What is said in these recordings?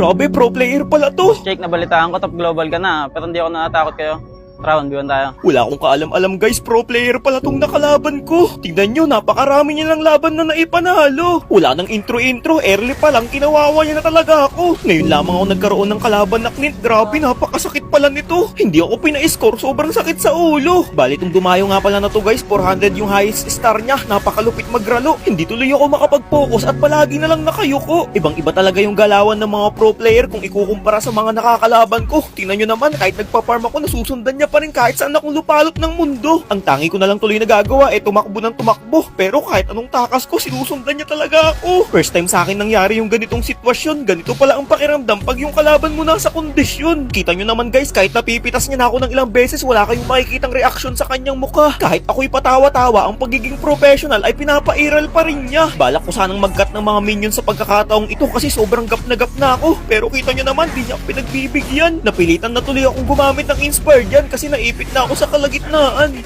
Grabe, pro player pala to. Jake, nabalitaan ko top global ka na, pero hindi ako natatakot kayo. Tara, 1v1 tayo. Wala akong kaalam-alam guys, pro player pala tong nakalaban ko. Tingnan nyo, napakarami niya lang laban na naipanalo. Wala nang intro-intro, early pa lang, kinawawa niya na talaga ako. Ngayon lamang ako nagkaroon ng kalaban na Clint. Grabe, napakasakit pala nito. Hindi ako pina-score, sobrang sakit sa ulo. Bali, itong dumayo nga pala na to guys, 400 yung highest star niya. Napakalupit magralo. Hindi tuloy ako makapag-focus at palagi na lang nakayuko. Ibang-iba talaga yung galawan ng mga pro player kung ikukumpara sa mga nakakalaban ko. Tingnan nyo naman, kahit nagpa-farm ako, nasusundan niya pa rin kahit saan akong lupalop ng mundo. Ang tangi ko na lang tuloy nagagawa tumakbo ng tumakbo. Pero kahit anong takas ko, sinusundan niya talaga ako. First time sa akin nangyari yung ganitong sitwasyon. Ganito pala ang pakiramdam pag yung kalaban mo nasa kondisyon. Kita nyo naman guys, kahit napipitas niya na ako ng ilang beses, wala kayong makikitang reaksyon sa kanyang mukha. Kahit ako'y patawa-tawa, ang pagiging professional ay pinapairal pa rin niya. Balak ko sanang mag-cut ng mga minions sa pagkakataong ito kasi sobrang gap na ako. Pero kita nyo naman, di niya ako pinagbibigyan. Napilitan na tuloy akong gumamit ng Inspire dyan kasi naipit na ako sa kalagitnaan.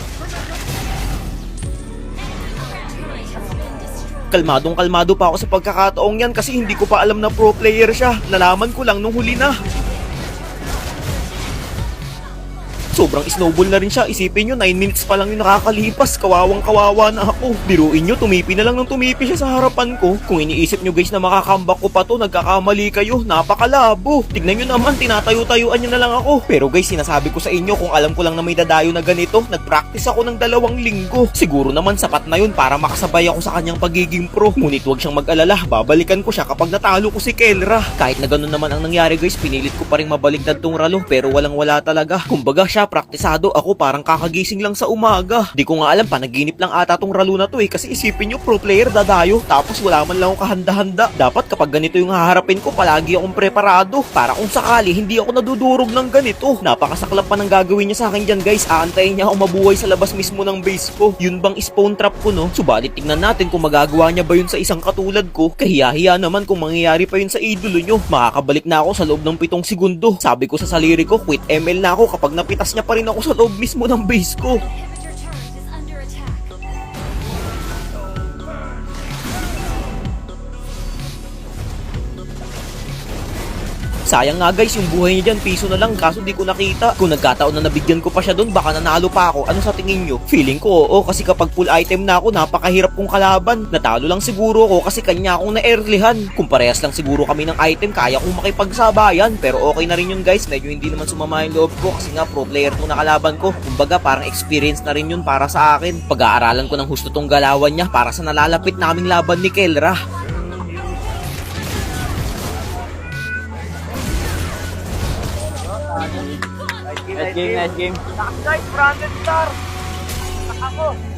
Kalmadong-kalmado pa ako sa pagkakataong yan kasi hindi ko pa alam na pro player siya. Nalaman ko lang nung huli na. Sobrang snowball na rin siya. Isipin nyo, 9 minutes pa lang yung nakakalipas. Kawawang-kawawa na ako. Biruin nyo, tumipi na lang ng tumipi siya sa harapan ko. Kung iniisip nyo guys na makakambak ko pa to, nagkakamali kayo. Napakalabo. Tignan nyo naman, tinatayo-tayuan nyo na lang ako. Pero guys, sinasabi ko sa inyo, kung alam ko lang na may dadayo na ganito, nagpractice ako ng 2 linggo. Siguro naman sapat na yun para makasabay ako sa kanyang pagiging pro. Ngunit huwag siyang mag-alala, babalikan ko siya kapag natalo ko si Kelra. Kahit na ganun naman ang nangyari guys, pinilit ko pa rin mabaliktad tong ralo, pero walang-wala talaga. Kumbaga siya, praktisado ako, parang kakagising lang sa umaga. Di ko nga alam, panaginip lang ata tong ralo na to kasi isipin nyo, pro player dadayo, tapos wala man lang akong kahanda-handa. Dapat kapag ganito yung haharapin ko, palagi akong preparado, para kung sakali hindi ako nadudurog ng ganito. Napakasaklap pa ng gagawin niya sa akin dyan guys, aantayin niya ako mabuhay sa labas mismo ng base ko. Yun bang spawn trap ko no? Subalit tignan natin kung magagawa niya ba yun sa isang katulad ko. Kahiya-hiya naman kung mangyayari pa yun sa idolo nyo. Makakabalik na ako sa loob ng 7 segundo. Sabi ko sa sarili ko, quit ML na ako kapag napitas niya pa rin ako sa loob mismo ng base ko. Sayang nga guys, yung buhay niya dyan, piso na lang, kaso di ko nakita. Kung nagkataon na nabigyan ko pa siya doon, baka nanalo pa ako. Ano sa tingin nyo? Feeling ko oo, kasi kapag full item na ako, napakahirap kong kalaban. Natalo lang siguro ako kasi kanya akong na-earlyhan. Kung parehas lang siguro kami ng item, kaya kong makipagsabayan. Pero okay na rin yun guys, medyo hindi naman sumama yung loob ko kasi nga pro player tong nakalaban ko. Kumbaga parang experience na rin yun para sa akin. Pag-aaralan ko ng husto tong galawan niya para sa nalalapit naming laban ni Kelra. Nice game, nice game. Guys, branded star! Ako!